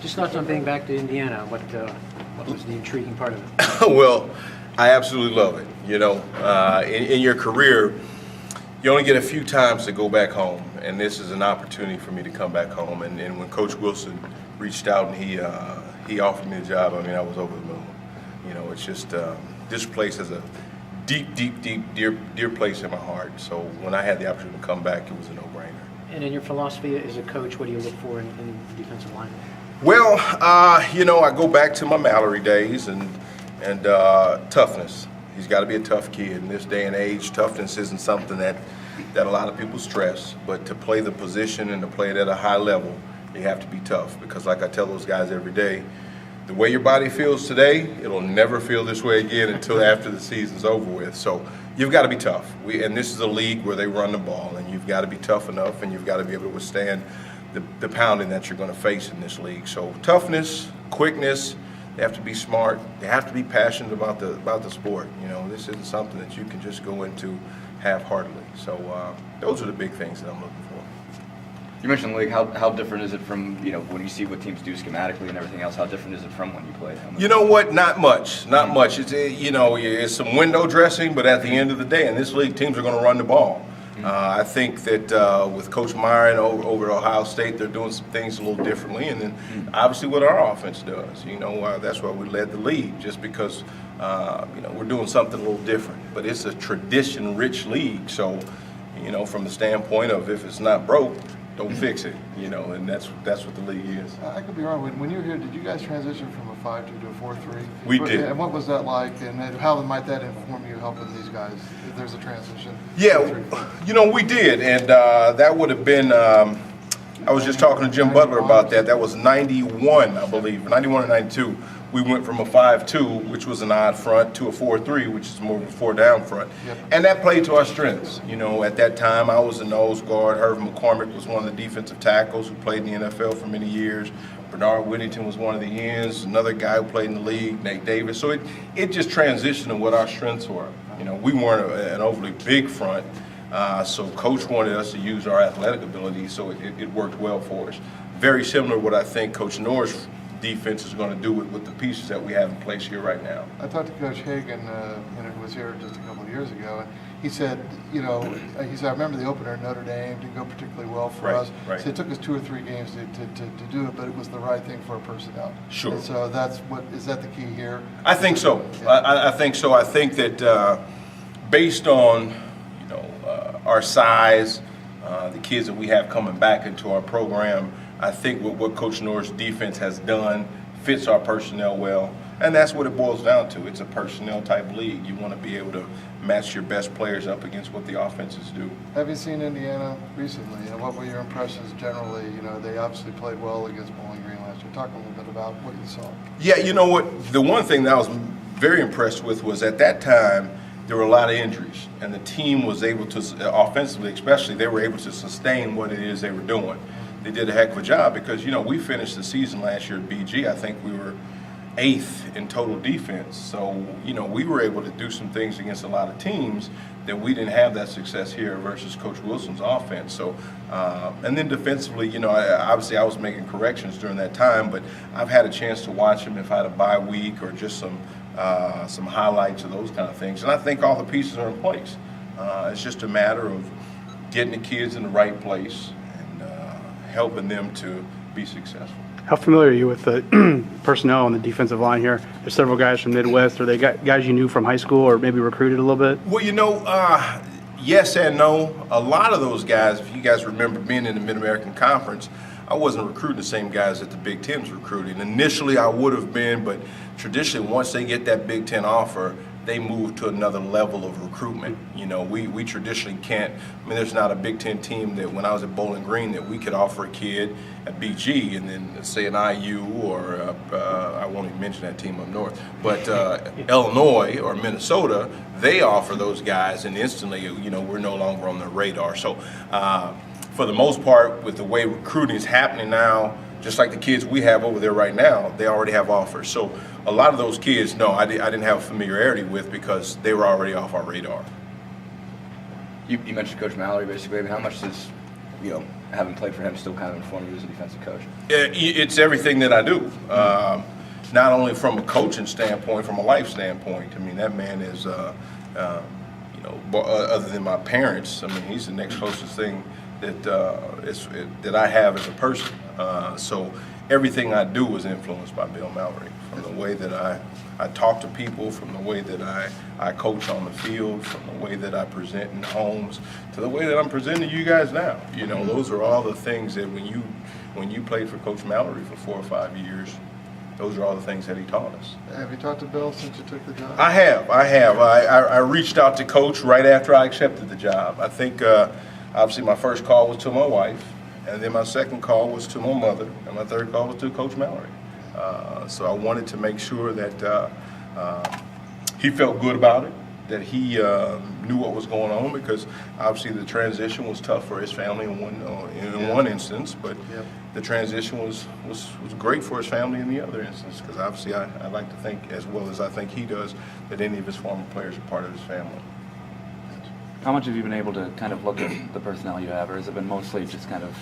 Just thoughts on being back to Indiana. What was the intriguing part of it? Well, I absolutely love it. You know, in your career, you only get a few times to go back home, and this is an opportunity for me to come back home. And when Coach Wilson reached out and he offered me the job, I mean, I was over the moon. You know, it's just this place is a deep, dear place in my heart. So when I had the opportunity to come back, it was a no-brainer. And in your philosophy as a coach, what do you look for in defensive line? Well, you know, I go back to my Mallory days and toughness. He's got to be a tough kid. In this day and age, toughness isn't something that a lot of people stress. But to play the position and to play it at a high level, you have to be tough. Because like I tell those guys every day, the way your body feels today, it'll never feel this way again until after the season's over with. So you've got to be tough. And this is a league where they run the ball, and you've got to be tough enough, and you've got to be able to withstand the pounding that you're going to face in this league. So toughness, quickness, they have to be smart. They have to be passionate about the sport. You know, this isn't something that you can just go into half-heartedly. So those are the big things that I'm looking for. You mentioned the league. How different is it from, you know, when you see what teams do schematically and everything else? How different is it from when you play? You know what? Not much. Not much. It's you know, it's some window dressing, but at the end of the day, in this league, teams are going to run the ball. I think that with Coach Meyer over at Ohio State, they're doing some things a little differently, and then obviously what our offense does. You know, that's why we led the league, just because you know, we're doing something a little different. But it's a tradition-rich league, so you know, from the standpoint of if it's not broke, don't fix it. You know, and that's what the league is. I could be wrong. When you were here, did you guys transition from a 5-2 to a 4-3? We did. And what was that like? And how might that inform you helping these guys if there's a transition? Yeah, you know, we did, and that would have been. I was just talking to Jim Butler about that. That was 91, I believe, 91 or 92. We went from a 5-2, which was an odd front, to a 4-3, which is more of a 4-down front. Yep. And that played to our strengths. You know, at that time, I was a nose guard. Herb McCormick was one of the defensive tackles who played in the NFL for many years. Bernard Whittington was one of the ends. Another guy who played in the league, Nate Davis. So it just transitioned to what our strengths were. You know, we weren't an overly big front. So Coach wanted us to use our athletic ability, so it worked well for us. Very similar to what I think Coach Norris' defense is going to do with the pieces that we have in place here right now. I talked to Coach Hagan, who was here just a couple of years ago, and he said, you know, he said, I remember the opener at Notre Dame didn't go particularly well for us. Right. So it took us 2 or 3 games to do it, but it was the right thing for our personnel. Sure. And so is that the key here? I think so. Yeah. I think so. I think that based on our size, the kids that we have coming back into our program, I think what Coach Norris' defense has done fits our personnel well, and that's what it boils down to. It's a personnel type league. You want to be able to match your best players up against what the offenses do. Have you seen Indiana recently? And what were your impressions generally? You know, they obviously played well against Bowling Green last year. Talk a little bit about what you saw. Yeah, you know what? The one thing that I was very impressed with was at that time, there were a lot of injuries, and the team was able to, offensively especially, they were able to sustain what it is they were doing. They did a heck of a job because, you know, we finished the season last year at BG. I think we were 8th in total defense. So, you know, we were able to do some things against a lot of teams that we didn't have that success here versus Coach Wilson's offense. So, and then defensively, you know, obviously I was making corrections during that time, but I've had a chance to watch him if I had a bye week or just some highlights of those kind of things. And I think all the pieces are in place. It's just a matter of getting the kids in the right place and helping them to be successful. How familiar are you with the personnel on the defensive line here? There's several guys from Midwest. Are they guys you knew from high school or maybe recruited a little bit? Well, you know, yes and no. A lot of those guys, if you guys remember being in the Mid-American Conference, I wasn't recruiting the same guys that the Big Ten's recruiting. Initially, I would have been, but traditionally, once they get that Big Ten offer, they move to another level of recruitment. You know, we traditionally can't. I mean, there's not a Big Ten team that when I was at Bowling Green that we could offer a kid at BG and then say an IU or I won't even mention that team up north, but Illinois or Minnesota, they offer those guys and instantly, you know, we're no longer on their radar. So for the most part, with the way recruiting is happening now, just like the kids we have over there right now, they already have offers. So a lot of those kids, no, I didn't have familiarity with because they were already off our radar. You mentioned Coach Mallory, basically. I mean, how much does, you know, having played for him, still kind of inform you as a defensive coach? It's everything that I do. Not only from a coaching standpoint, from a life standpoint. I mean, that man is, other than my parents, I mean, he's the next closest thing that I have as a person. So everything I do is influenced by Bill Mallory, from the way that I talk to people, from the way that I coach on the field, from the way that I present in homes, to the way that I'm presenting to you guys now. You know, those are all the things that when you played for Coach Mallory for 4 or 5 years, those are all the things that he taught us. Have you talked to Bill since you took the job? I have. I reached out to Coach right after I accepted the job. I think obviously my first call was to my wife, and then my second call was to my mother, and my third call was to Coach Mallory. So I wanted to make sure that he felt good about it, that he knew what was going on, because obviously the transition was tough for his family in one instance, but the transition was great for his family in the other instance, because obviously I like to think, as well as I think he does, that any of his former players are part of his family. How much have you been able to kind of look at the personnel you have, or has it been mostly just kind of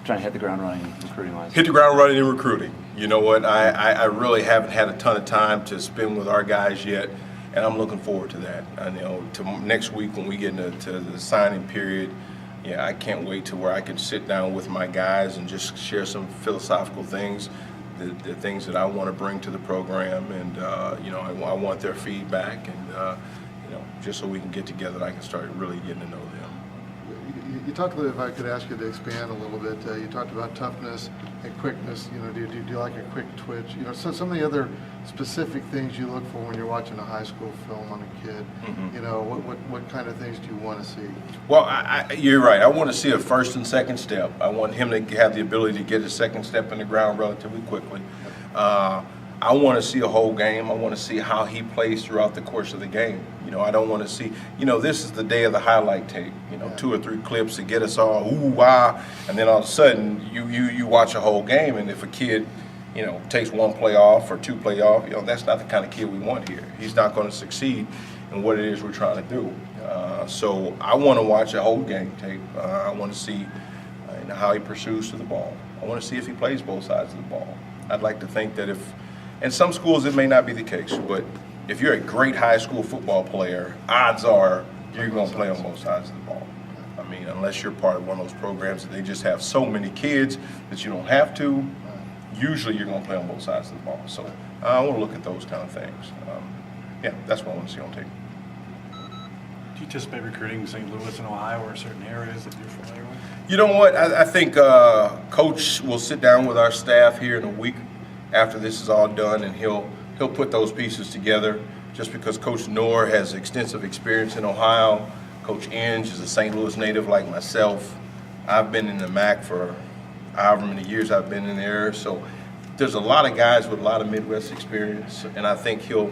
trying to hit the ground running recruiting-wise? Hit the ground running in recruiting. You know what? I really haven't had a ton of time to spend with our guys yet, and I'm looking forward to that. I know to next week when we get into the signing period. Yeah, I can't wait to where I can sit down with my guys and just share some philosophical things, the things that I want to bring to the program, and I want their feedback, and just so we can get together and I can start really getting to know them. You talked a little, if I could ask you to expand a little bit, you talked about toughness and quickness. You know, do you like a quick twitch? You know, so some of the other specific things you look for when you're watching a high school film on a kid. Mm-hmm. You know, what kind of things do you want to see? Well, you're right. I want to see a first and second step. I want him to have the ability to get a second step in the ground relatively quickly. I want to see a whole game. I want to see how he plays throughout the course of the game. You know, I don't want to see, this is the day of the highlight tape, 2 or 3 clips to get us all, ooh, wow, and then all of a sudden you watch a whole game, and if a kid, takes 1 play off or 2 play off, that's not the kind of kid we want here. He's not going to succeed in what it is we're trying to do. So I want to watch a whole game tape. I want to see how he pursues to the ball. I want to see if he plays both sides of the ball. I'd like to think that in some schools it may not be the case, but if you're a great high school football player, odds are you're going to play on both sides of the ball. I mean, unless you're part of one of those programs that they just have so many kids that you don't have to, usually you're going to play on both sides of the ball. So I want to look at those kind of things. That's what I want to see on tape. Do you anticipate recruiting in St. Louis and Ohio or certain areas that you're familiar with? You know what? I think Coach will sit down with our staff here in a week after this is all done, and he'll put those pieces together, just because Coach Knorr has extensive experience in Ohio. Coach Inge is a St. Louis native like myself. I've been in the MAC for however many years I've been in there. So there's a lot of guys with a lot of Midwest experience, and I think he'll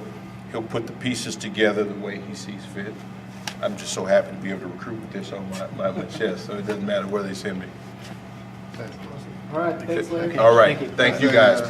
put the pieces together the way he sees fit. I'm just so happy to be able to recruit with this on my chest, so it doesn't matter where they send me. Thanks. All right, thanks, Larry. All right, thank you guys.